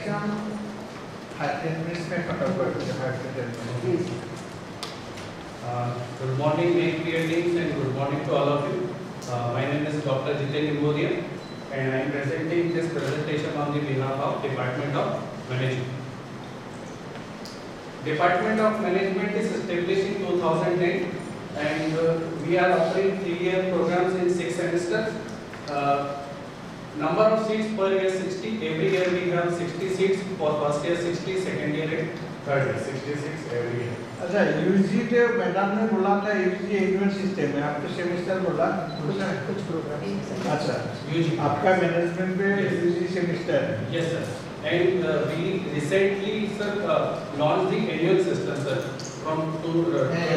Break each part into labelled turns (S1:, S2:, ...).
S1: Maximum 10 minutes में फटाफट 5 to 10 minutes.
S2: Good morning, dear teams, and good morning to all of you. My name is Dr. Jiten Imbodia, and I am presenting this presentation on the behalf of Department of Management. Department of Management is established in 2010, and we are offering 3-year programs in 6 semesters. Number of seats per year 60. Every year we have 60 seats. For first year 60, second year and third year 66 every year.
S1: अच्छा UG के madam ने बोला था UG annual system है, आपका semester बोला कुछ programme. अच्छा
S2: यूजी
S1: आपका मैनेजमेंट पे यूजी सेमेस्टर है।
S2: Yes sir. And we recently sir launched the annual system sir from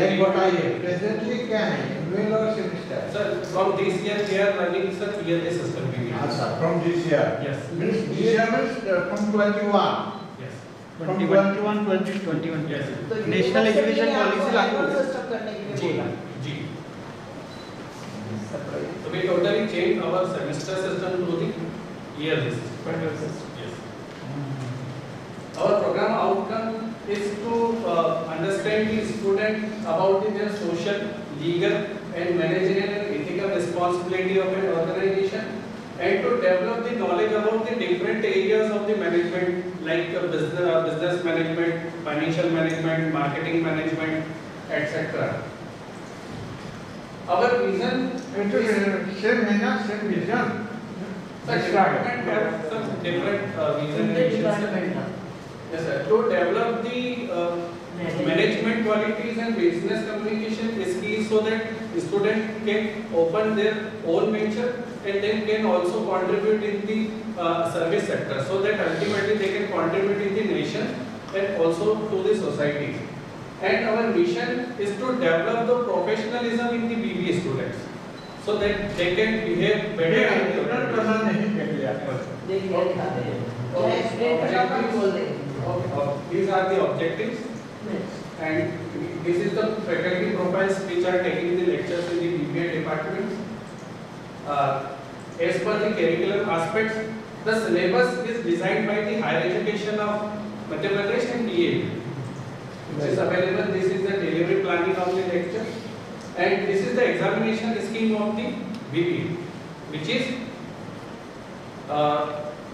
S1: एक बताइए प्रेजेंटली क्या है एनुअल और semester?
S2: Sir, from this year we are running sir yearly system we will.
S1: अच्छा from this year.
S2: Yes.
S1: Means this year means from 21.
S2: Yes.
S1: From 21 2021.
S2: Yes.
S3: National education policy लागू
S4: system करने के लिए
S2: जी
S4: बोला।
S2: जी. So we totally changed our semester system to the yearly system. Yes. Our program outcome is to understand the student about their social, legal and managerial and ethical responsibility of an organization, and to develop the knowledge about the different areas of the management like business management, financial management, marketing management, etc. Our vision is
S1: same है ना same vision?
S2: department have some different vision and missions. Yes sir. To develop the management qualities and business communication skills so that student can open their own venture and then can also contribute in the service sector, so that ultimately they can contribute in the nation and also to the society. And our mission is to develop the professionalism in the BBA students so that they can behave better in the
S1: explain करना नहीं कहते आपको।
S4: देखिए दिखाते हैं। मैं explain करना था बोल देंगे।
S2: These are the objectives, and this is the faculty profiles which are taking the lectures in the BBA department. As per the curriculum aspects, the syllabus is designed by the Higher Education of Madhya Pradesh and DAV, which is available. This is the delivery planning of the lecture, and this is the examination scheme of the BBA, which is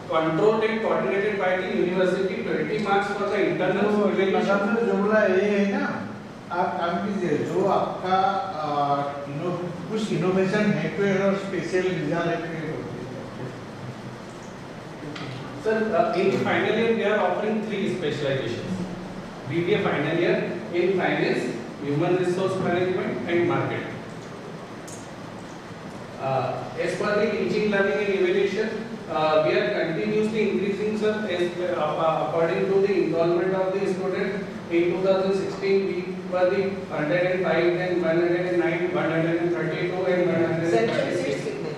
S2: controlled and coordinated by the university. 20 marks for the internal evaluation.
S1: मतलब जो बोला ये है ना, आप काम कीजिए जो आपका कुछ इनोवेशन है कोई और स्पेशल रिजल्ट है कोई
S2: Sir, in the final year we are offering 3 specializations. BBA final year in finance, human resource management and marketing. As per the teaching, learning and evaluation, we are continuously increasing sir as according to the enrollment of the student. In 2016 we were the 105, then 109, 132 and 136.
S4: Section seats कितने?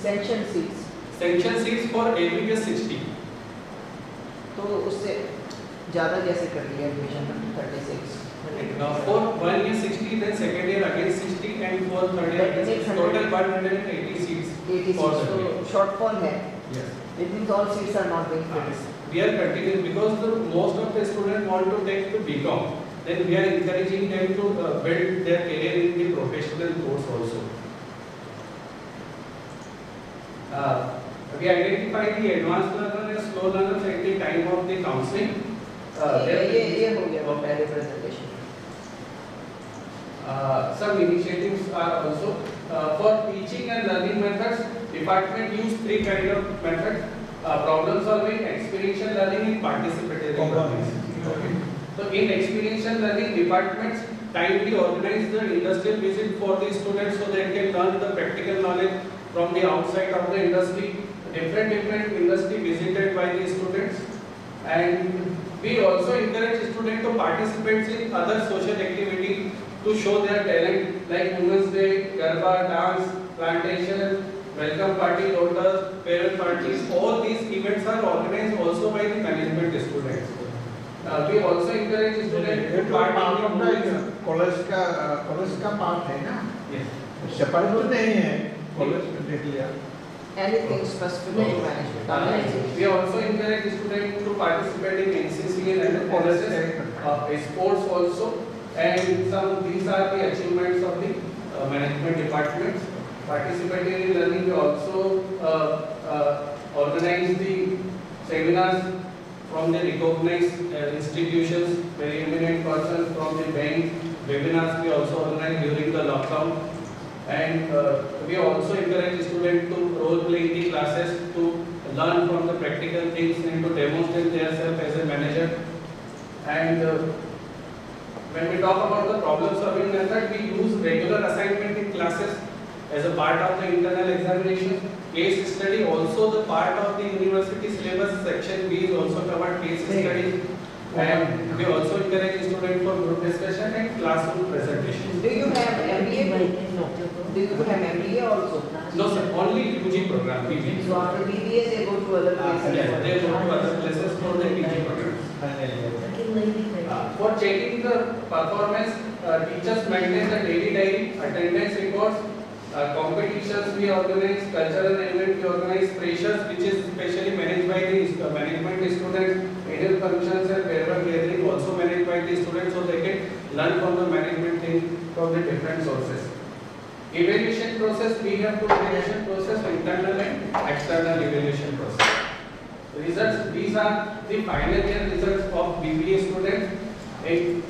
S4: Section seats.
S2: Section 6 for ABBS 60.
S4: तो उससे ज़्यादा कैसे कर लिया admission 36?
S2: For 1 year 60, then second year again 60, and for third year again 60. Total 180 seats.
S4: 86
S2: for the
S4: तो
S2: year.
S4: shortfall है।
S2: Yes.
S4: It means all seats are not being filled.
S2: We are continuing because most of the students want to take the BCom. Then we are encouraging them to build their career in the professional course also. We identify the advanced learner and slow learners at the time of the counseling.
S4: ये हो गया वो पहले presentation।
S2: Some initiatives are also for teaching and learning methods. Department use 3 kind of methods: problem solving, experiential learning, and participatory learning. Okay. So in experiential learning, departments timely organize the industrial visit for the students so they can learn the practical knowledge from the outside of the industry. Different industry visited by the students, and we also encourage students to participate in other social activities to show their talent like Women's Day, Garba, dance, plantation, welcome party, lotus, parent parties. All these events are organized also by the management students. We also encourage students to participate in
S1: college का part है ना?
S2: Yes.
S1: Separate तो नहीं है college में देख लिया
S4: Anything specific to management?
S2: We also encourage students to participate in NCC and NSS, sports also, and these are the achievements of the management departments. Participating in learning, we also organize the seminars from the recognized institutions, very eminent persons from the bank. Webinars we also organize during the lockdown, and we also encourage students to role play in the classes to learn from the practical things and to demonstrate themselves as a manager. And when we talk about the problem solving method, we use regular assignment in classes as a part of the internal examination. Case study also the part of the university syllabus. Section B is also covered case studies, and we also encourage students for group discussion and classroom presentation.
S4: Do you have MBA? Do you have MBA also?
S2: No sir, only UG program, PG.
S4: So after BBA they go to other places?
S2: Yes, they go to other places for the PG program. For checking the performance, teachers maintain the daily diary, attendance records, competitions we organize, cultural event we organize, freshers which is specially managed by the management students, annual functions and farewell gathering also managed by the students, so they can learn from the management thing from the different sources. Evaluation process, we have two evaluation process, internal and external evaluation process. Results, these are the final year results of BBA students. And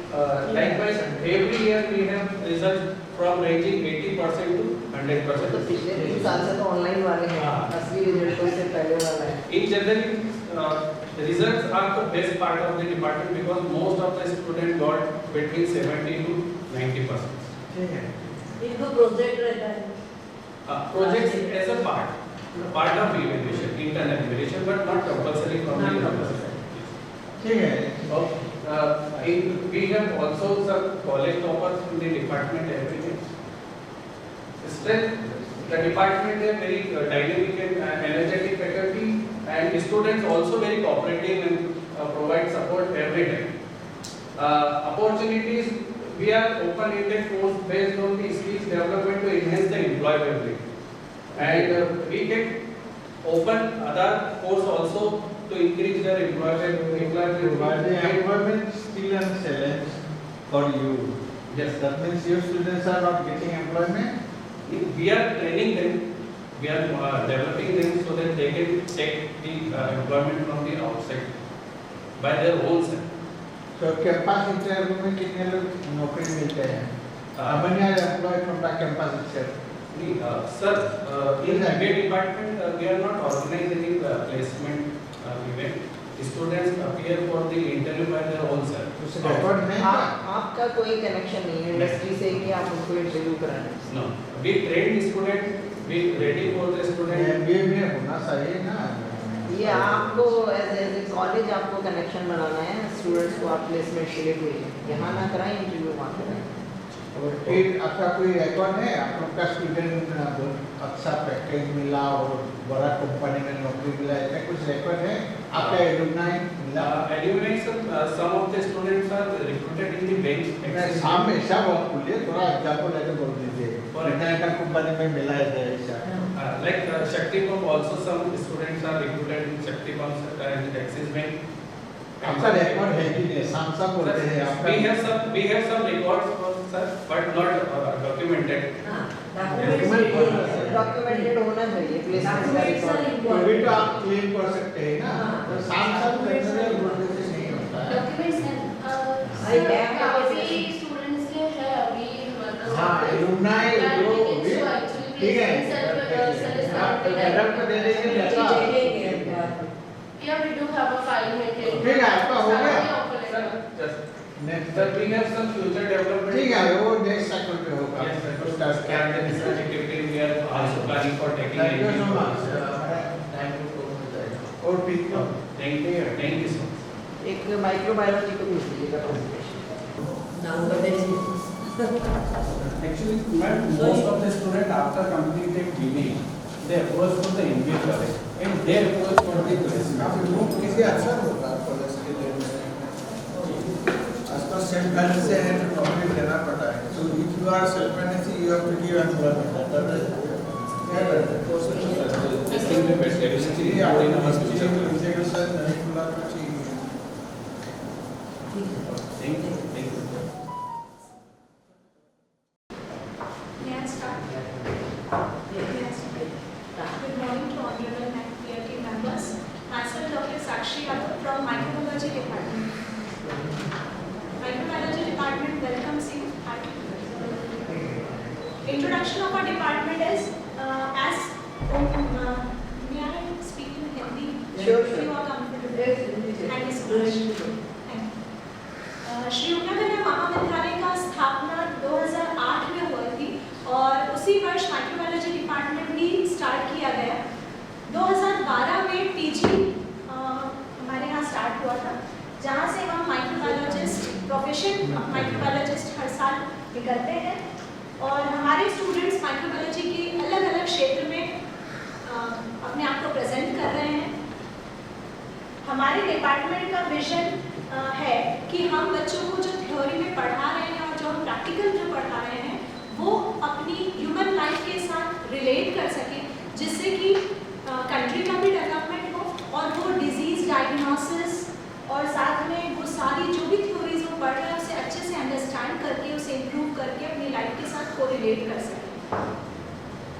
S2: likewise, every year we have results from ranging 80% to 100%.
S4: तो पिछले 3 साल से तो online वाले हैं, असली result से पहले वाला है.
S2: In general, the results are the best part of the department because most of the students got between 70 to 90%.
S1: ठीक है.
S5: इनको प्रोजेक्ट रहता है.
S2: Projects as a part of evaluation, internal evaluation, but not compulsory from the university.
S1: ठीक है.
S2: We have also some college toppers in the department every year. Strength, the department is very dynamic and energetic faculty, and students also very cooperative and provide support every time. Opportunities, we are open-ended course based on the skills development to enhance the employability, and we can open other course also to increase their employability.
S1: But the employment still a challenge for you.
S2: Yes,
S1: That means your students are not getting employment.
S2: we are training them, we are developing them so that they can take the employment from the outside by their own self.
S1: So campus interview में कितने लोग नौकरी मिलते हैं? How many are employed from the campus itself?
S2: Sir, in the MBA department, we are not organizing any placement event. Students appear for the interview by their own self.
S1: उस record में
S4: आपका कोई कनेक्शन नहीं है industry से कि आप उनको इंटरव्यू कराएं?
S2: No, we train student, we ready for the student.
S1: MBA में होना चाहिए ना.
S4: ये आपको एज ए कॉलेज आपको कनेक्शन बनाना है, स्टूडेंट्स को आप प्लेसमेंट के लिए भेजें, यहाँ ना कराएं इंटरव्यू वहाँ कराएं.
S1: और फिर आपका कोई रिकॉर्ड है? आपका स्टूडेंट अच्छा पैकेज मिला और बड़ा कंपनी में नौकरी मिला, ऐसा कुछ रिकॉर्ड है? आपका एलुमनाई मिला?
S2: Alumni, some of the students are recruited in the bench.
S1: सामने ऐसा बहुत बोलिए, थोड़ा एग्जांपल लेके बोल दीजिए. इंटरनेशनल कंपनी में मिला है ऐसा.
S2: Like Shakti-Pump, also some students are recruited in Shakti-Pump and Axis Bank.
S1: आपका रिकॉर्ड है कि नहीं? सामसा बोलते हैं आपका.
S2: We have some records for sir, but not documented.
S4: Documented होना चाहिए प्लेसमेंट का रिकॉर्ड.
S1: तो भी तो आप क्लेम कर सकते हैं ना. तो सामसा करने बोलने से नहीं होता है.
S5: काफी स्टूडेंट्स के है अभी मतलब.
S1: हाँ, एलुमनाई जो भी ठीक है. मैडम को दे देंगे letter.
S5: Yeah, we do have a file maintained.
S1: ठीक है, आपका हो गया.
S2: Sir, just
S1: next
S2: sir, we have some future development.
S1: ठीक है, वो नेक्स्ट साइकिल पे होगा.
S2: Yes, sir. So that's candidate research activity we are also planning for taking.
S1: Thank you so much.
S4: Time को हो जाएगा.
S1: और पीछे
S2: Thank you so much.
S4: एक माइक्रोबायोलॉजी को पूछ लीजिएगा presentation.
S5: Now but there is
S2: Actually, most of the students after completing BBA, they approach for the MBA college and they approach for the placement.
S1: किसी अच्छा होगा कॉलेज के लिए में. आजकल सेल्फ फाइनेंस से है तो नौकरी देना पड़ता है. So if you are self financing, you have to give employment. That is क्या करते हैं?
S2: Testing में best efficiency
S1: ये
S2: report in our
S1: आपको
S2: future.
S1: इंटीग्रेशन करिकुलर का चाहिए
S2: Thank you. Thank you.
S6: May I start? Yes. Good morning to honorable PRT members. Myself Dr. Sakshi Yadav from Microbiology Department. Microbiology Department welcomes you. Introduction of our department is may I speak in Hindi?
S4: Sure,
S6: If you are comfortable. Thank you so much. Thank you. Shri उपनगर महाविद्यालय का स्थापना 2008 में हुई थी और उसी वर्ष माइक्रोबायोलॉजी डिपार्टमेंट भी स्टार्ट किया गया। 2012 में पीजी हमारे यहाँ स्टार्ट हुआ था, जहाँ से हम माइक्रोबायोलॉजिस्ट प्रोफेशन माइक्रोबायोलॉजिस्ट हर साल निकलते हैं और हमारे स्टूडेंट्स माइक्रोबायोलॉजी के अलग अलग क्षेत्र में अपने आप को प्रेजेंट कर रहे हैं। हमारे डिपार्टमेंट का विजन है कि हम बच्चों को जो थ्योरी में पढ़ा रहे हैं और जो हम प्रैक्टिकल में पढ़ा रहे हैं वो अपनी ह्यूमन लाइफ के साथ रिलेट कर सकें, जिससे कि कंट्री का भी डेवलपमेंट हो और वो डिजीज डायग्नोसिस और साथ में वो सारी जो भी थ्योरीज वो पढ़ रहे हैं उसे अच्छे से अंडरस्टैंड करके उसे इम्प्रूव करके अपनी लाइफ के साथ कोरिलेट कर सकें।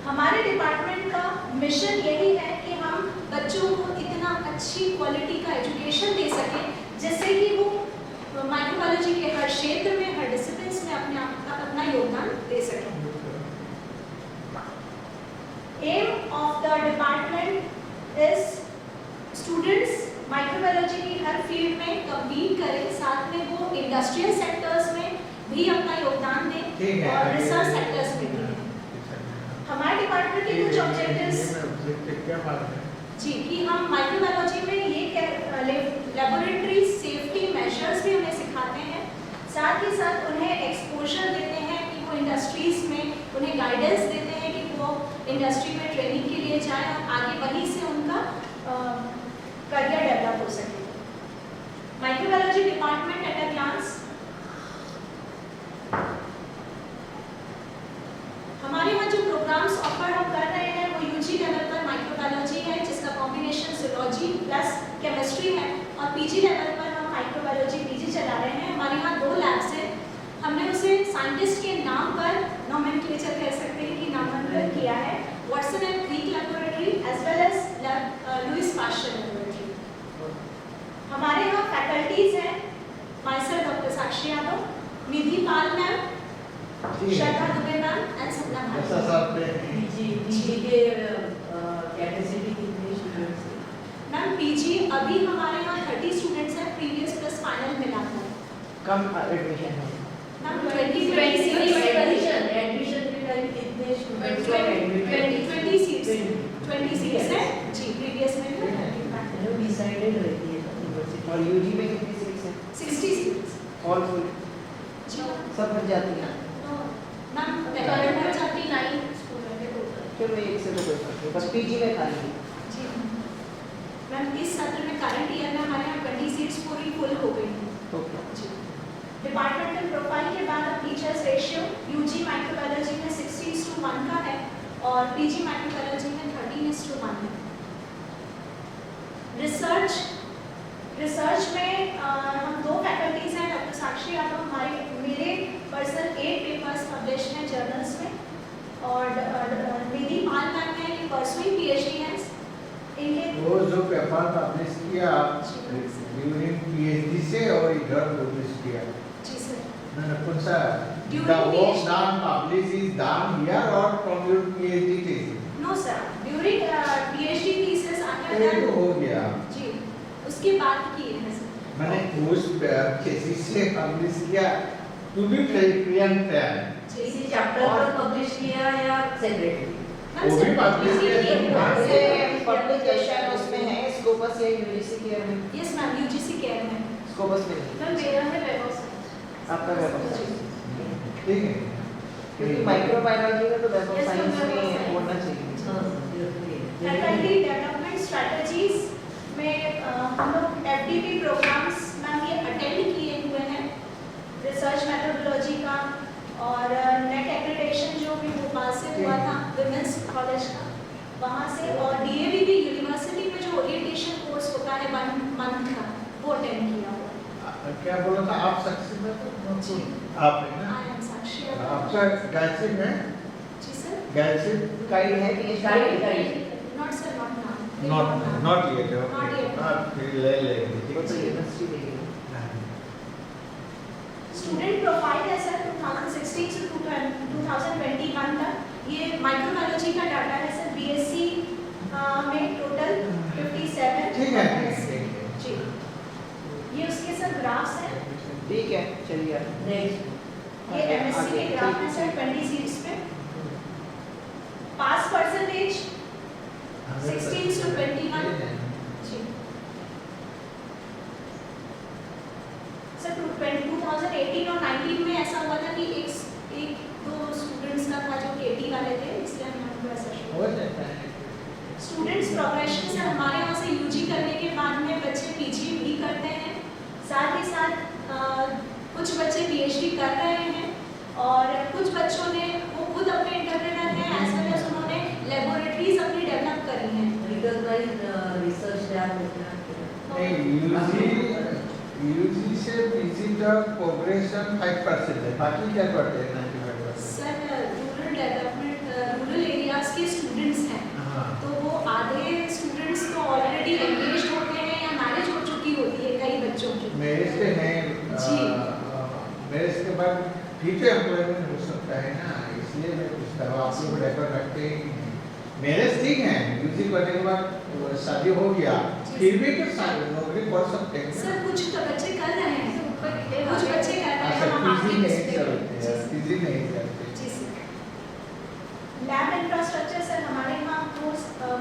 S6: हमारे डिपार्टमेंट का मिशन यही है कि हम बच्चों को इतना अच्छी क्वालिटी का एजुकेशन दे सकें जिससे कि वो माइक्रोबायोलॉजी के हर क्षेत्र में हर डिसिप्लिन्स में अपने आप का अपना योगदान दे सकें। Aim of the department is students microbiology की हर फील्ड में कम्पीट करें, साथ में वो इंडस्ट्रियल सेक्टर्स में भी अपना योगदान दें और रिसर्च सेक्टर्स में भी। हमारे डिपार्टमेंट के कुछ ऑब्जेक्टिव्स जी कि हम माइक्रोबायोलॉजी में ये लेबोरेटरी सेफ्टी मेजर्स भी उन्हें सिखाते हैं, साथ ही साथ उन्हें एक्सपोजर देते हैं कि वो इंडस्ट्रीज में उन्हें गाइडेंस देते हैं कि वो इंडस्ट्री में ट्रेनिंग के लिए जाएं और आगे वहीं से उनका करियर डेवलप हो सके। Microbiology department at a glance, हमारे यहाँ जो प्रोग्राम्स ऑफर हम कर रहे हैं वो यूजी लेवल पर माइक्रोबायोलॉजी है जिसका कॉम्बिनेशन ज़ूलॉजी प्लस केमिस्ट्री है और पीजी लेवल पर हम माइक्रोबायोलॉजी पीजी चला रहे हैं। हमारे यहाँ 2 लैब्स हैं, हमने उसे साइंटिस्ट के नाम पर नोमेनक्लेचर कह सकते हैं कि नामांकन किया है, Watson and Crick laboratory as well as Louis Pasteur laboratory. हमारे यहाँ फैकल्टीज हैं myself doctor Sakshi Yadav, Nidhi Pal ma'am, Shraddha Dubey ma'am and Sapna ma'am.
S1: ऐसा सब पे
S5: पीजी के कैपेसिटी कितने स्टूडेंट्स हैं?
S6: मैम पीजी अभी हमारे यहाँ 30 स्टूडेंट्स हैं, प्रीवियस प्लस फाइनल मिलाकर।
S4: कम एडमिशन है
S6: मैम
S5: 20 एडमिशन के टाइम कितने स्टूडेंट्स को एडमिट
S6: 20 सीट्स हैं जी, प्रीवियस में भी 30
S5: डिसाइडेड रहती है यूनिवर्सिटी।
S4: और यूजी में कितनी सीट्स हैं?
S6: 60 सीट्स
S4: ऑल फुल
S6: जी।
S4: सब भर जाती हैं।
S6: मैम
S5: करंट
S6: करंट
S5: 39 स्टूडेंट है टोटल।
S4: चलो एक से तो कोई फर्क नहीं, बस पीजी में खाली है।
S6: जी मैम इस सत्र में करंट ईयर में हमारे यहाँ 20 सीट्स पूरी फुल हो गई हैं
S4: ओके
S6: जी। डिपार्टमेंटल प्रोफाइल के बाद अब टीचर्स रेशियो यूजी माइक्रोबायोलॉजी में 60:1 का है और पीजी माइक्रोबायोलॉजी में 13:1 है। रिसर्च में हम 2 फैकल्टीज हैं, डॉक्टर साक्षी यादव हमारे मेरे पर्सनल 8 पेपर्स पब्लिश हैं जर्नल्स में और निधि पाल मैम है ये परसुइंग पीएचडी है इनके।
S1: वो जो पेपर पब्लिश किया ड्यूरिंग पीएचडी से और इधर पब्लिश किया
S6: जी सर।
S1: मैंने कौन सा
S6: During
S1: the work
S6: PhD.
S1: done published is done here or from your PhD thesis?
S6: No sir, during PhD thesis after
S1: ये तो
S6: दैट
S1: हो गया।
S6: जी उसके बाद किए हैं सर।
S1: मैंने उस थीसिस से पब्लिश किया टू बी फ्रेंड
S5: इसी चैप्टर पर पब्लिश किया या सेपरेटली?
S1: वो भी publish किया है।
S4: से पब्लिकेशन उसमें है स्कोपस या यूजीसी केयर में?
S6: यस मैम यूजीसी केयर में।
S4: स्कोपस में नहीं,
S5: मैम मेरा है वेब ऑफ साइंस।
S4: आपका वेब ऑफ साइंस।
S1: ठीक है
S4: क्योंकि माइक्रोबायोलॉजी में तो web of
S5: Yes,
S4: science
S5: web of
S4: में
S5: science.
S4: होना चाहिए।
S6: फैकल्टी डेवलपमेंट स्ट्रेटजीज में हम लोग एफडीपी प्रोग्राम्स मैम ये अटेंड किए हुए हैं, रिसर्च मेथोडोलॉजी का और नेट एक्रेडिटेशन जो भी भोपाल से हुआ था विमेंस कॉलेज का, से, और डीएवी भी यूनिवर्सिटी में जो ओरिएंटेशन कोर्स होता है 1 मंथ का, वो अटेंड किया हुआ।
S1: क्या बोला था आप? सक्सेस में तो आप है ना?
S6: आई एम साक्षी।
S1: आपका गायत्री में?
S6: जी सर।
S1: गायत्री
S4: गाइड है कि guide
S6: not sir, not now.
S1: Not yet.
S6: Not yet.
S1: आप फिर ले लेंगे।
S4: वो तो यूनिवर्सिटी देगी।
S6: स्टूडेंट प्रोफाइल है सर 2016 से 2021 तक। ये माइक्रोबायोलॉजी का डाटा है सर। बीएससी में टोटल 57।
S1: ठीक है।
S6: जी, ये उसके सर ग्राफ्स हैं।
S4: ठीक है, चलिए
S5: नेक्स्ट।
S6: ये एमएससी के ग्राफ है सर 20 सीट्स पे। पास परसेंटेज 16 to 21। जी सर 2018 और 19 में ऐसा हुआ था कि एक दो स्टूडेंट्स का था जो केटी वाले थे, इसलिए हमने उनको ऐसा
S1: हो जाता है।
S6: स्टूडेंट्स प्रोग्रेशन से हमारे यहाँ से यूजी करने के बाद में बच्चे पीजी भी करते हैं, साथ ही साथ कुछ बच्चे पीएचडी कर रहे हैं, और कुछ बच्चों ने वो खुद अपने इंटरप्रेनर हैं, एज वेल एज उन्होंने लेबोरेटरीज अपनी डेवलप करी हैं।
S5: रिकॉग्नाइज्ड रिसर्च लैब
S1: यूजी से पीजी तक प्रोग्रेशन 5% है, बाकी क्या करते हैं 95%?
S6: Sir rural development, rural areas के स्टूडेंट्स हैं,
S1: हाँ।
S6: तो वो आधे स्टूडेंट्स तो ऑलरेडी एंगेज होते हैं या मैरिज हो चुकी होती है कई बच्चों की।
S1: मेरिज पे है
S6: जी।
S1: मेरिज के बाद फ्यूचर एम्प्लॉयमेंट हो सकता है ना, इसलिए मैं पूछता हूँ आप लोग रेफर रखते हैं कि नहीं? मैरिज ठीक है, यूजी करने के बाद शादी हो गया, फिर भी तो नौकरी कर सकते हैं।
S6: सर कुछ तो बच्चे कर रहे हैं, कुछ बच्चे कर रहे हैं,
S1: अच्छा,
S6: हम आपके
S1: पीजी नहीं
S6: लिस्ट पे-
S1: करते हैं, पीजी नहीं करते।
S6: जी सर। लैब इंफ्रास्ट्रक्चर सर हमारे यहाँ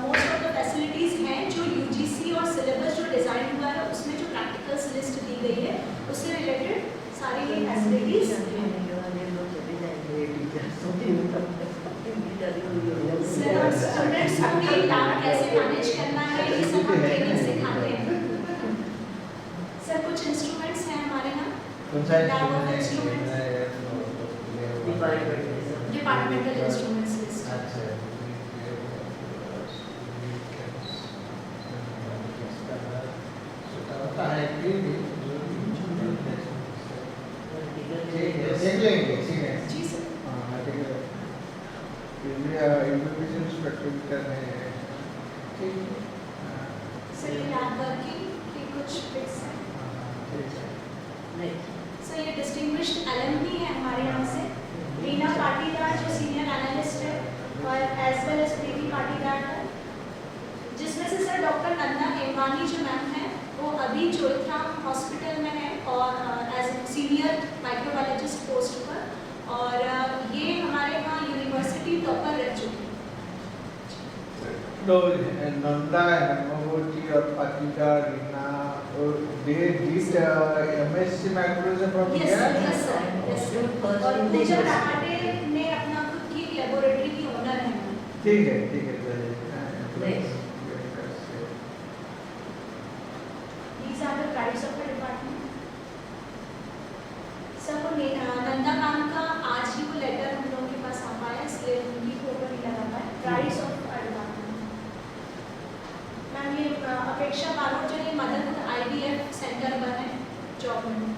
S6: मोस्ट ऑफ द फैसिलिटीज हैं जो यूजीसी और सिलेबस जो डिजाइन हुआ है उसमें जो प्रैक्टिकल्स लिस्ट दी गई है उससे रिलेटेड सारी फैसिलिटीज हैं। सर हम स्टूडेंट्स को भी लैब कैसे मैनेज करना है ये सब हम ट्रेनिंग सिखाते हैं। सर कुछ इंस्ट्रूमेंट्स हैं हमारे यहाँ,
S1: कौन सा
S6: Lab of
S1: instrument
S6: departmental instruments list.
S1: अच्छा। होता है फिर भी ठीक है, देख लेंगे, ठीक है।
S6: जी सर।
S1: हाँ, ठीक है। फिर भी इंफॉर्मेशन स्ट्रक्चर कर रहे हैं, ठीक है। हाँ,
S6: सर ये लैब वर्किंग के कुछ टिप्स हैं।
S1: ठीक है।
S5: नेक्स्ट।
S6: सर ये डिस्टिंग्विश्ड एलएमपी है हमारे यहाँ से, रीना पाटीदार जो सीनियर एनालिस्ट है, और एज वेल एज प्रीति पाटीदार है, जिसमें से सर डॉक्टर नंदा हेमवानी जो मैम है वो अभी चोइथराम हॉस्पिटल में है और एज सीनियर माइक्रोबायोलॉजिस्ट पोस्ट पर, और ये हमारे यहाँ यूनिवर्सिटी टॉपर रह चुकी है।
S1: तो नंदा हेमवती और पाटीदार रीना और they did MSc microbiology from
S6: yes
S1: here.
S6: Yes sir, yes sir. और पूजा रहाटे ने अपना खुद की लेबोरेटरी की ओनर है।
S1: ठीक है, ठीक है।
S5: Next.
S6: These are the tribes of the department. Sir वो नंदा मैम का आज ही वो लेटर हम लोगों के पास आ पाया, इसलिए उनकी फोटो नहीं लगा पाए। ट्राइब्स ऑफ डिपार्टमेंट मैम, ये अपेक्षा बारोट जो ये मदद आईवीएफ सेंटर पर है जॉब में।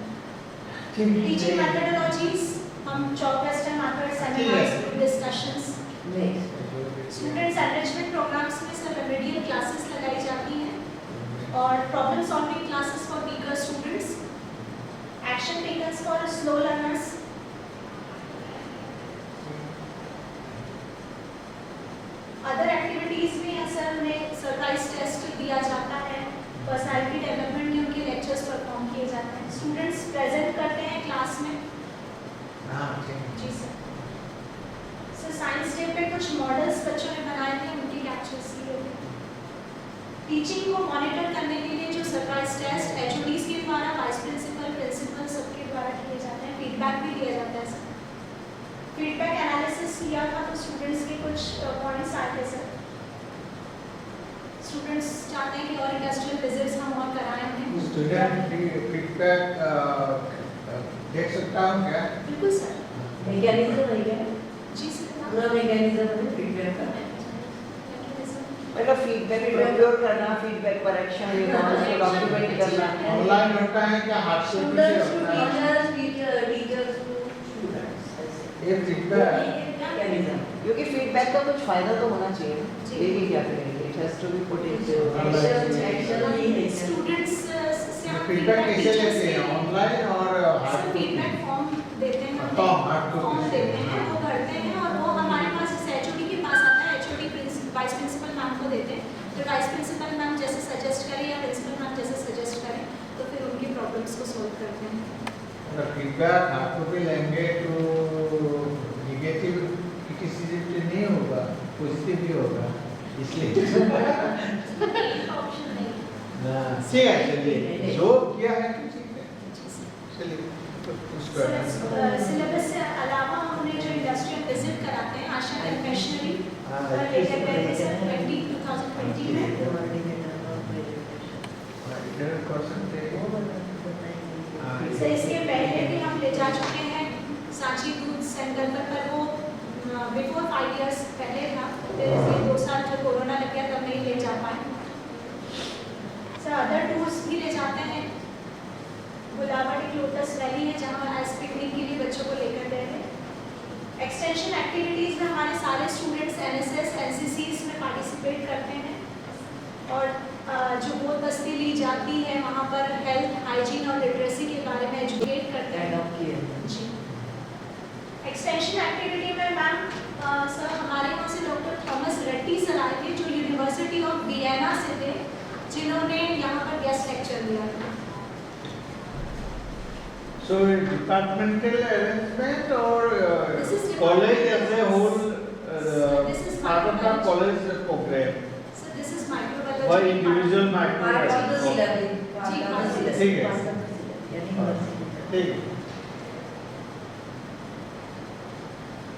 S6: टीचिंग मेथडोलॉजीज हम chalk western market seminars, group discussions.
S5: Next.
S6: Students enrichment programs में सर रेमेडियल क्लासेस लगाई जाती हैं और problem solving classes for weaker students, action taken for slow learners. Other activities भी हैं सर, उन्हें सरप्राइज टेस्ट दिया जाता है, पर्सनालिटी डेवलपमेंट के उनके लेक्चर्स परफॉर्म किए जाते हैं, स्टूडेंट्स प्रेजेंट करते हैं क्लास में।
S1: हाँ, ठीक है।
S6: जी सर। सर साइंस डे पे कुछ मॉडल्स बच्चों ने बनाए थे, उनकी कैप्चर्स किए थे। टीचिंग को मॉनिटर करने के लिए जो सरप्राइज टेस्ट एचओडीज के द्वारा, वाइस प्रिंसिपल, प्रिंसिपल सबके द्वारा किए जाते हैं, फीडबैक भी दिया जाता है सर। फीडबैक एनालिसिस किया था तो स्टूडेंट्स के कुछ पॉइंट्स आए थे सर। स्टूडेंट्स चाहते हैं कि और इंडस्ट्रियल विजिट्स हम और कराएं उन्हें।
S1: स्टूडेंट फीडबैक देख सकता हूँ क्या?
S6: बिल्कुल सर।
S5: मैकेनिज्म है क्या?
S6: जी सर।
S5: पूरा मैकेनिज्म है फीडबैक का।
S4: फीडबैक प्रोक्योर करना, फीडबैक करेक्शन, उसको डॉक्यूमेंट करना।
S1: ऑनलाइन होता है क्या हार्ड कॉपी से
S5: स्टूडेंट्स टू
S1: होता है?
S5: Teachers to students.
S1: ये फीडबैक
S4: क्योंकि फीडबैक का कुछ फायदा तो होना चाहिए ना, ये भी क्या करेंगे, it has to be put into
S6: students से हम
S1: फीडबैक कैसे लेते हैं, ऑनलाइन और हार्ड कॉपी?
S6: फीडबैक फॉर्म देते हैं,
S1: हार्ड
S6: फॉर्म
S1: कॉपी
S6: देते हैं, वो भरते हैं और वो हमारे पास एचओडी के पास आता है, एचओडी वाइस प्रिंसिपल मैम को देते हैं, तो वाइस प्रिंसिपल मैम जैसे सजेस्ट करें या प्रिंसिपल मैम जैसे सजेस्ट करें तो फिर उनकी प्रॉब्लम्स को सॉल्व करते हैं।
S1: फीडबैक हार्ड कॉपी लेंगे तो नेगेटिव क्रिटिसिज्म नहीं होगा, पॉजिटिव भी होगा, इसलिए
S6: ऑप्शन नहीं।
S1: ठीक है, चलिए जो किया है तो ठीक है, चलिए कुछ करना है।
S6: सिलेबस से अलावा हमने जो इंडस्ट्रियल विजिट कराते हैं आशा कन्फेक्शनरी पर लेकर गए थे सर 2020 में।
S1: इधर कर सकते हैं।
S6: सर इसके पहले भी हम ले जा चुके हैं सांची दूध सेंटर पर वो बिफोर 5 इयर्स पहले था, फिर ये 2 साल जो कोरोना लग गया तब नहीं ले जा पाए। सर अदर टूर्स भी ले जाते हैं, गुलाबाड़ी लोटस वैली है जहाँ आज पिकनिक के लिए बच्चों को लेकर गए थे। एक्सटेंशन एक्टिविटीज़ में हमारे सारे स्टूडेंट्स एनएसएस एनसीसीज में पार्टिसिपेट करते हैं और जो बोध बस्ती ली जाती है वहाँ पर हेल्थ हाइजीन और लिटरेसी के बारे में एजुकेट करते हैं। जी एक्सटेंशन एक्टिविटी में मैम सर हमारे यहाँ से डॉक्टर थॉमस रेड्डी सर आए थे जो यूनिवर्सिटी ऑफ वियना से थे, जिन्होंने यहाँ पर गेस्ट लेक्चर दिया था।
S1: So departmental arrangement or
S6: This is
S1: college as a whole
S6: This is
S1: part of the
S6: microbiology.
S1: college program
S6: So this is microbiology.
S1: or individual
S5: part of the
S1: microbiology?
S5: Syllabus,
S1: ठीक है।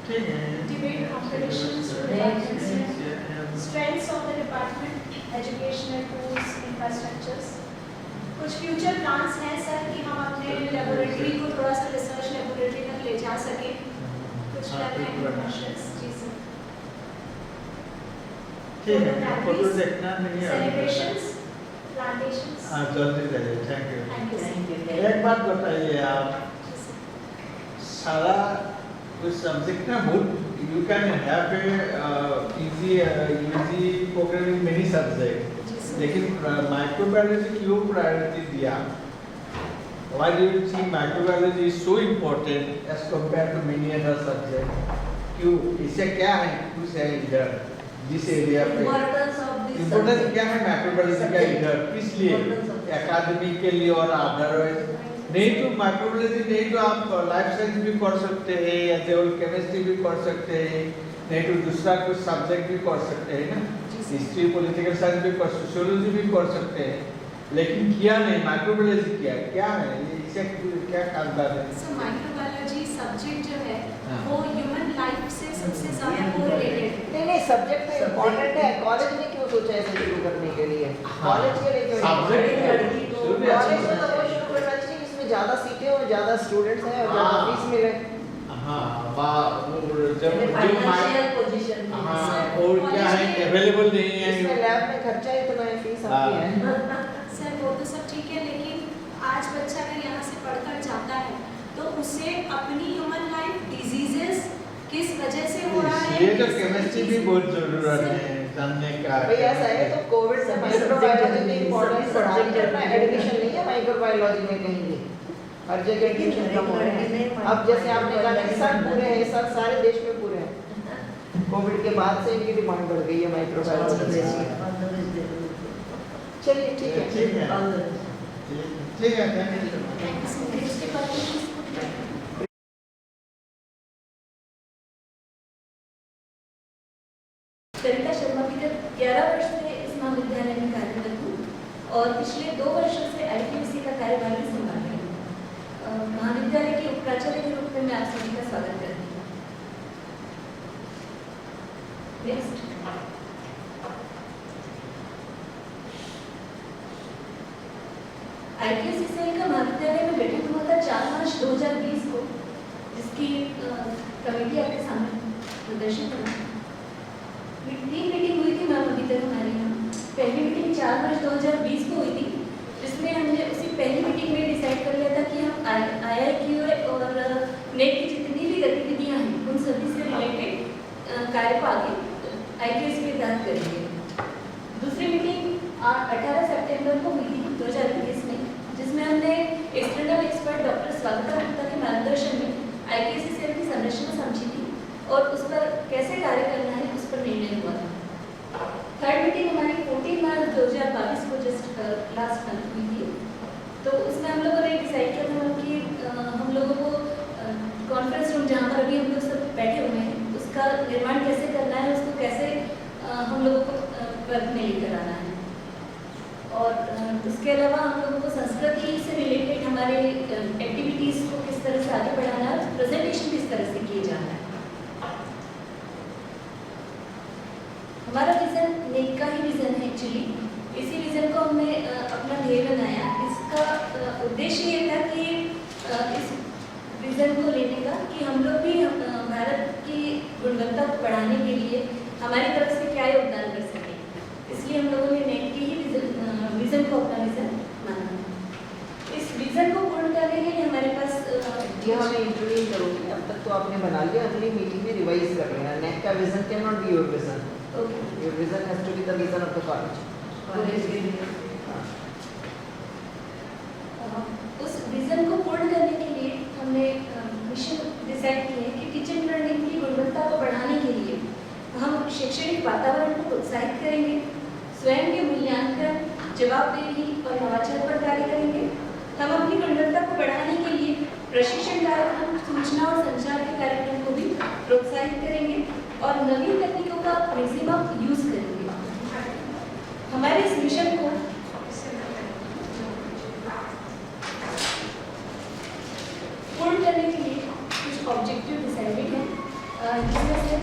S1: ठीक है।
S6: Debate competitions, strengths of the department, educational tools, infrastructures. कुछ future plans हैं sir कि हम अपने laboratory को थोड़ा सा रिसर्च लेबोरेटरी तक ले जा सके, कुछ कर रहे हैं कमर्शियल्स। जी सर
S1: ठीक है, फोटो देखना नहीं है।
S6: Celebrations, plantations.
S1: हाँ जल्दी चलिए, thank you.
S6: Thank you sir.
S1: एक बात बताइए आप,
S6: जी सर।
S1: सारा कुछ सब्जेक्ट ना बहुत you can have a easy program in many subjects,
S6: जी सर।
S1: लेकिन माइक्रोबायोलॉजी क्यों प्रायोरिटी दिया? Why do you think microbiology is so important as compared to many other subjects? क्यों? इससे क्या है कुछ है इधर जिस एरिया पे
S5: इम्पोर्टेंस ऑफ दिस
S1: इम्पोर्टेंस क्या है माइक्रोबायोलॉजी का इधर किस लिए एकेडमी के लिए और अदरवाइज नहीं तो माइक्रोबायोलॉजी नहीं तो आप लाइफ साइंस भी कर सकते हैं या केमिस्ट्री भी कर सकते हैं, नहीं तो दूसरा कुछ सब्जेक्ट भी कर सकते हैं ना, हिस्ट्री पॉलिटिकल साइंस भी कर, सोशियोलॉजी भी कर सकते हैं, लेकिन किया नहीं माइक्रोबायोलॉजी किया, क्या है ये इससे क्या खासबात है?
S6: सर माइक्रोबायोलॉजी सब्जेक्ट जो है
S1: हाँ।
S6: वो ह्यूमन लाइफ से सबसे ज्यादा कोरिलेटेड है।
S4: नहीं सब्जेक्ट तो इम्पोर्टेंट है, कॉलेज ने क्यों सोचा ऐसे शुरू करने के लिए, कॉलेज के लिए क्यों
S1: सब्जेक्ट
S5: लड़की को
S1: शुरू भी अच्छा
S4: कॉलेज में तो वो शुरू करना चाहिए जिसमें ज़्यादा सीटें हो, ज़्यादा स्टूडेंट्स हैं और ज़्यादा
S1: हाँ।
S4: फीस मिले।
S1: हाँ वाह वो जब
S5: फाइनेंशियल पोजीशन
S1: हाँ और क्या है अवेलेबल नहीं है
S4: इसमें लैब में खर्चा इतना है, फीस
S1: हाँ।
S4: आती है।
S6: सर वो तो सब ठीक है, लेकिन आज बच्चा अगर यहाँ से पढ़कर जाता है तो उसे अपनी ह्यूमन लाइफ डिजीजेस किस वजह से हो रहा है,
S1: ये तो केमिस्ट्री भी बहुत जरूरत है जानने का।
S4: भाई ऐसा है तो कोविड से माइक्रोबायोलॉजी की इम्पोर्टेंस बढ़ाने करना, एडमिशन नहीं है माइक्रोबायोलॉजी में कहीं भी, हर जगह एडमिशन कम हो रहे हैं। अब जैसे आपने कहा कि सब पूरे हैं, सब सारे देश में पूरे हैं, कोविड के बाद से इनकी डिमांड बढ़ गई है माइक्रोबायोलॉजी की। चलिए ठीक है।
S1: ठीक है ठीक है थैंक यू।
S6: उसके बाद
S5: कविता शर्मा की जब 11 वर्ष से इस महाविद्यालय में कार्यरत हूँ और पिछले 2 वर्षों से IPMC का कार्यभार भी संभाल रही हूँ। महाविद्यालय के उपप्राचार्य के रूप में मैं आप सभी का स्वागत करती हूँ। नेक्स्ट IPSC सेल का महाविद्यालय में गठन हुआ था 4 मार्च 2020 को, जिसकी कमेटी आपके सामने प्रदर्शित है। 3 मीटिंग हुई थी मैम अभी तक हमारे यहाँ। पहली मीटिंग 4 मार्च 2020 को हुई थी, जिसमें हमने उसी पहली मीटिंग में डिसाइड कर लिया था कि हम IIQA और नेट की जितनी भी गतिविधियां हैं उन सभी से रिलेटेड कार्य को आगे IQAC के तहत करेंगे। दूसरी मीटिंग 18 सितंबर को हुई थी 2021 में, जिसमें हमने एक्सटर्नल एक्सपर्ट डॉक्टर स्वागता गुप्ता के मार्गदर्शन में IQAC सेल की संरचना समझी थी और उस पर कैसे कार्य करना है उस पर निर्णय हुआ था। थर्ड मीटिंग हमारी 14 मार्च 2022 को जस्ट लास्ट मंथ हुई थी, तो उसमें हम लोगों ने डिसाइड किया था कि हम लोगों को कॉन्फ्रेंस रूम जहाँ पर अभी हम लोग सब बैठे हुए हैं उसका निर्माण कैसे करना है, उसको कैसे हम लोगों को वर्क में लेकर आना है। और उसके अलावा हम लोगों को संस्कृति से रिलेटेड हमारे एक्टिविटीज़ को किस तरह से आगे बढ़ाना है, प्रेजेंटेशन किस तरह से किए जाना है। हमारा विज़न नेक का ही विज़न है एक्चुअली। इसी विज़न को हमने अपना ध्येय बनाया। इसका उद्देश्य ये था कि इस विज़न को लेने का कि हम लोग भी भारत की गुणवत्ता को बढ़ाने के लिए हमारी तरफ से क्या योगदान कर सकें, इसलिए हम लोगों ने नेट के ही विज़न को अपना विज़न माना। इस विज़न को पूर्ण करने के लिए हमारे पास
S4: ये हमें इंटरव्यू करोगे, अब तक तो आपने बना लिया, अगली मीटिंग में रिवाइज कर लेना। नेट का vision can not be your vision, your vision has to be the vision of the college.
S5: उस विज़न को पूर्ण करने के लिए हमने मिशन डिसाइड किए कि टीचिंग लर्निंग की गुणवत्ता को बढ़ाने के लिए हम शैक्षणिक वातावरण को प्रोत्साहित करेंगे, स्वयं के मूल्यांकन, जवाबदेही और नवाचार पर कार्य करेंगे। हम अपनी गुणवत्ता को बढ़ाने के लिए प्रशिक्षण कार्यक्रम, सूचना और संचार के कार्यक्रम को भी प्रोत्साहित करेंगे और नवीन तकनीकों का मैक्सिमम यूज करेंगे। हमारे इस मिशन को पूर्ण करने के लिए कुछ ऑब्जेक्टिव डिसाइडेड हैं, जिसमें से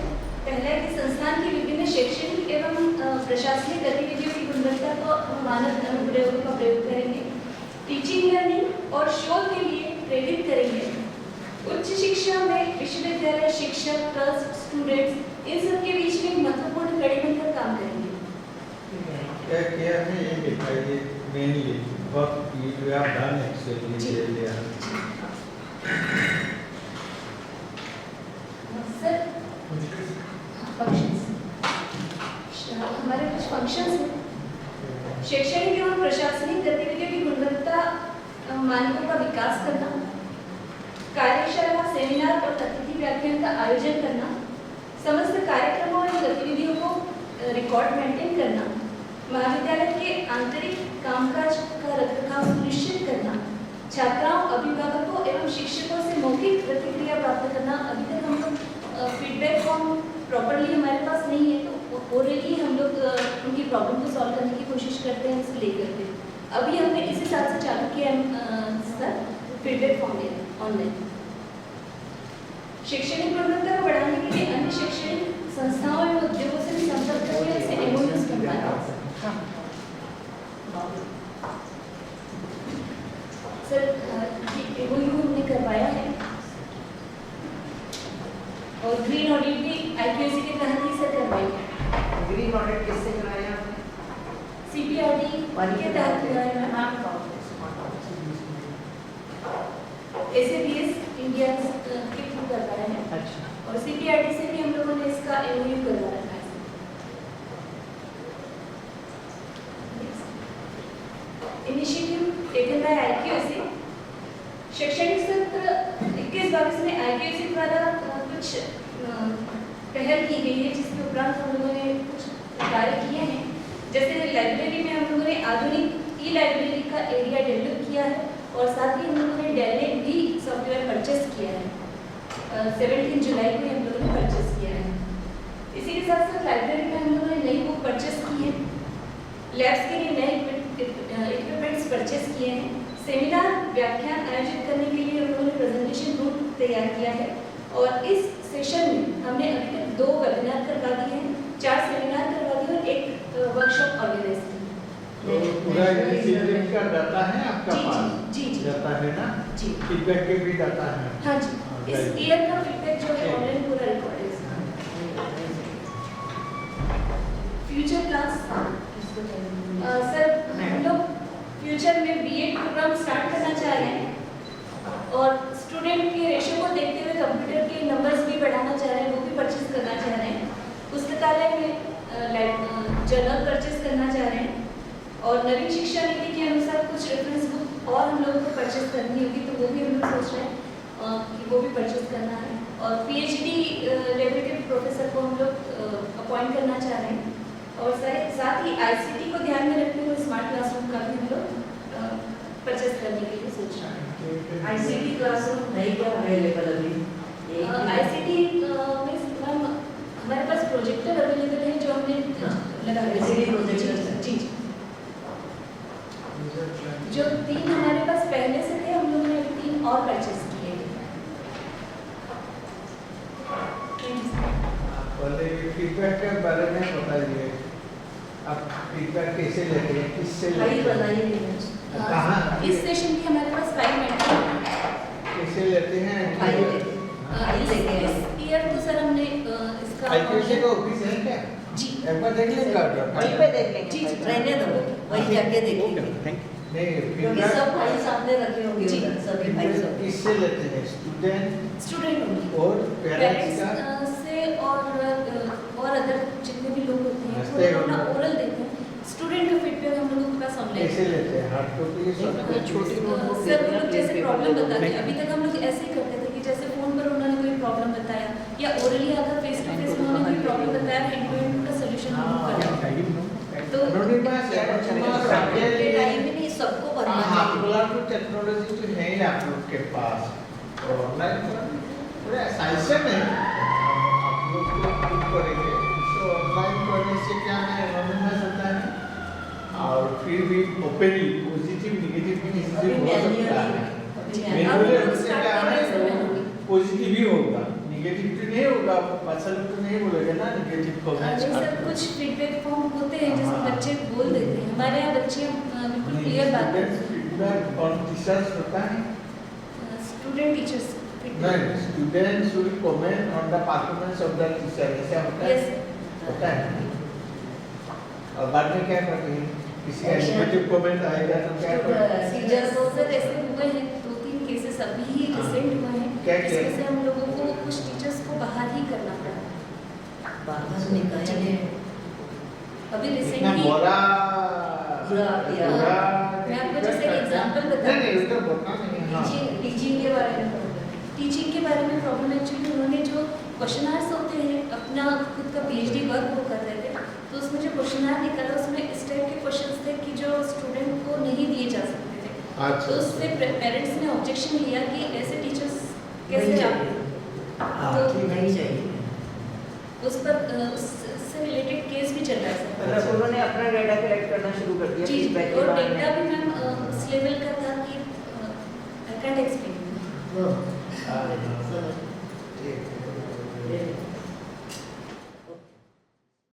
S5: पहला है कि संस्थान की विभिन्न शैक्षणिक एवं प्रशासनिक गतिविधियों की गुणवत्ता को मानक अनुप्रयोगों का प्रयोग करेंगे, टीचिंग लर्निंग और शोध के लिए प्रेरित करेंगे, उच्च शिक्षा में विश्वविद्यालय, शिक्षक, ट्रस्ट, स्टूडेंट्स इन सब के बीच में महत्वपूर्ण कड़ी बनकर काम करेंगे।
S1: क्या किया है ये दिखाइए mainly what you have done actually earlier.
S5: Sir functions, हमारे कुछ फंक्शंस हैं। शैक्षणिक एवं प्रशासनिक गतिविधियों की गुणवत्ता मानकों का विकास करना, कार्यशाला, सेमिनार और अतिथि व्याख्यान का आयोजन करना, समस्त कार्यक्रमों और गतिविधियों को रिकॉर्ड मेंटेन करना, महाविद्यालय के आंतरिक कामकाज का रखरखाव सुनिश्चित करना, छात्राओं, अभिभावकों एवं शिक्षकों से मौखिक प्रतिक्रिया प्राप्त करना। अभी तक हम लोग फीडबैक फॉर्म प्रॉपरली हमारे पास नहीं है, तो ओरली हम लोग उनकी प्रॉब्लम को सॉल्व करने की कोशिश करते हैं इसे लेकर के। अभी हमने इस हिसाब से चालू किया सर फीडबैक फॉर्म ऑनलाइन। शैक्षणिक गुणवत्ता को बढ़ाने के लिए अन्य शैक्षणिक संस्थाओं एवं उद्योगों से भी संपर्क करके इसे एमओयूज करवाना। सर ये एमओयू हमने करवाया है और ग्रीन ऑडिट भी IQAC के तहत ही सर करवाएंगे।
S4: ग्रीन ऑडिट किससे कराया आपने?
S5: CPRD के तहत कराया है। SABS इंडिया के थ्रू करवाया है।
S4: अच्छा,
S5: और CPRD से भी हम लोगों ने इसका MOU करवा रखा है। Initiative taken by IQAC। शैक्षणिक सत्र 21-22 में IQAC द्वारा कुछ पहल की गई है, जिसके उपरांत हम लोगों ने कुछ कार्य किए हैं। जैसे लाइब्रेरी में हम लोगों ने आधुनिक ई-लाइब्रेरी का एरिया डेवलप किया है और साथ ही हम लोगों ने डेलनेट भी सॉफ्टवेयर परचेस किया है। 17 जुलाई को हम लोगों ने परचेस किया है। इसी के साथ साथ लाइब्रेरी में हम लोगों ने नई बुक परचेस की है, लैब्स के लिए नए इक्विपमेंट्स परचेस किए हैं, सेमिनार व्याख्यान आयोजित करने के लिए हम लोगों ने प्रेजेंटेशन रूम तैयार किया है और इस सेशन में हमने अभी तक 2 वेबिनार करवा दिए हैं, 4 सेमिनार करवा दिए और 1 वर्कशॉप ऑर्गेनाइज की।
S1: तो पूरा इनिशिएटिव का डाटा है आपका पास?
S5: जी जी
S1: डाटा है ना?
S5: जी,
S1: फीडबैक के भी डाटा है?
S5: हाँ जी। इस ईयर का फीडबैक जो है ऑनलाइन पूरा रिकॉर्ड है। फ्यूचर प्लान्स सर हम लोग फ्यूचर में बीएड प्रोग्राम स्टार्ट करना चाह रहे हैं और स्टूडेंट के रेशियो को देखते हुए कंप्यूटर के नंबर्स भी बढ़ाना चाह रहे हैं, वो भी परचेज करना चाह रहे हैं। पुस्तकालय में जर्नल परचेज करना चाह रहे हैं और नवीन शिक्षा नीति के अनुसार कुछ रेफरेंस बुक और हम लोगों को परचेज करनी होगी, तो वो भी हम लोग सोच रहे हैं कि वो भी परचेज करना है। और पीएचडी लेवल के प्रोफेसर को हम लोग अपॉइंट करना चाह रहे हैं और साथ ही आईसीटी को ध्यान में रखते हुए स्मार्ट क्लासरूम का भी हम लोग परचेज करने के लिए सोच रहे हैं।
S7: आईसीटी क्लासरूम नहीं क्या अवेलेबल अभी?
S5: आईसीटी में मैम हमारे पास प्रोजेक्टर अवेलेबल है जो हमने लगा
S7: LCD प्रोजेक्टर
S5: जी जो 3 हमारे पास पहले से थे, हम लोगों ने 3 और परचेज किए।
S1: पहले फीडबैक के बारे में बताइए, आप फीडबैक कैसे लेते हैं, किससे
S7: फाइल
S1: लेते हैं,
S7: बनाइए।
S1: कहाँ
S5: इस सेशन की हमारे पास 5 मिनट
S1: कैसे लेते हैं?
S7: फाइल लेके
S5: इस ईयर तो सर हमने इसका
S1: आईपीसी का ऑफिस है क्या?
S5: जी
S1: एक बार देख लेंगे
S4: वहीं पे देख लेंगे।
S5: जी,
S7: रहने दो, वही जाके देखेंगे
S1: नहीं
S7: क्योंकि
S1: फीडबैक
S7: सब फाइल सामने रखे होंगे
S5: जी।
S7: उधर, सभी फाइल सब।
S1: किससे लेते हैं? स्टूडेंट
S5: होंगे
S1: और पेरेंट्स का?
S5: पेरेंट्स से और अदर जितने भी लोग होते हैं
S1: नमस्ते,
S5: वो अपना
S1: और-
S5: ओरल देते हैं। स्टूडेंट का फीडबैक हम लोगों के पास ऑनलाइन
S1: कैसे लेते हैं? हार्ड कॉपी
S7: छोटी
S4: छोटी नोटबुक
S5: सर वो लोग जैसे प्रॉब्लम बताते हैं, अभी तक हम लोग ऐसे ही करते थे कि जैसे फोन पर उन्होंने कोई प्रॉब्लम बताया या ओरली अगर फेस टू फेस उन्होंने कोई प्रॉब्लम बताया, हैंड टू हैंड का सॉल्यूशन हम लोग करते तो
S1: एनोनिमस एनोनिमस
S7: के टाइम में नहीं सबको बनना
S1: हाँ,
S7: चाहिए।
S1: बोला तो टेक्नोलॉजी तो है ही आप लोग के पास, और ऑनलाइन पूरा साइंस में आप लोग को खुद करेंगे, तो ऑनलाइन करने से क्या है, एनोनिमस होता है और फिर भी ओपनली पॉजिटिव नेगेटिव भी
S7: अभी
S1: हो सकता है। मैनुअली उससे क्या है, पॉजिटिव ही होगा, नेगेटिव तो नहीं होगा, फसल तो नहीं बोलेगा ना नेगेटिव को
S5: नहीं सर कुछ फीडबैक फॉर्म होते हैं जिसमें
S1: हाँ।
S5: बच्चे बोल देते हैं, हमारे यहाँ बच्चे बिल्कुल क्लियर बात करते हैं।
S1: फीडबैक और टीचर्स होता है
S5: स्टूडेंट टीचर्स
S1: नहीं, students will comment on the performance of the teacher, ऐसा होता है?
S5: यस
S1: होता है। और बाद में क्या करते हैं? किसी का
S7: Action.
S1: नेगेटिव कमेंट आएगा तो क्या करते हैं?
S5: टीचर्स सर ऐसे हुए हैं 2-3 केसेस अभी ही रिसेंट हुए हैं,
S1: क्या किया?
S5: इसमें से हम लोगों को कुछ टीचर्स को बाहर ही करना पड़ा।
S7: बाहर निकाले
S5: अभी
S1: इतना
S5: रिसेंटली
S1: बुरा
S7: बुरा किया।
S5: मैं आपको जैसे एक एग्जांपल बताती
S1: नहीं
S5: हूँ।
S1: नहीं तो बताना नहीं, हाँ
S5: टीचिंग के बारे में प्रॉब्लम, टीचिंग के बारे में प्रॉब्लम एक्चुअली उन्होंने जो क्वेश्चनर्स होते हैं अपना खुद का पीएचडी वर्क वो कर रहे थे, तो उसमें जो क्वेश्चनर निकला उसमें इस टाइप के क्वेश्चंस थे कि जो स्टूडेंट को नहीं दिए जा सकते थे,
S1: अच्छा
S5: तो उससे पेरेंट्स ने ऑब्जेक्शन लिया कि ऐसे टीचर्स कैसे
S7: नहीं
S5: आप
S7: चाहिए।
S1: हाँ,
S5: तो
S1: ठीक है।
S7: नहीं चाहिए।
S5: उस पर उससे रिलेटेड केस भी चल रहा है सर।
S4: मतलब उन्होंने अपना डेटा कलेक्ट करना शुरू कर दिया
S5: जी
S4: feedback के
S5: और
S4: बारे में।
S5: डेटा भी मैम उस लेवल का था कि आई कैंट एक्सप्लेन।
S1: हाँ, ठीक है।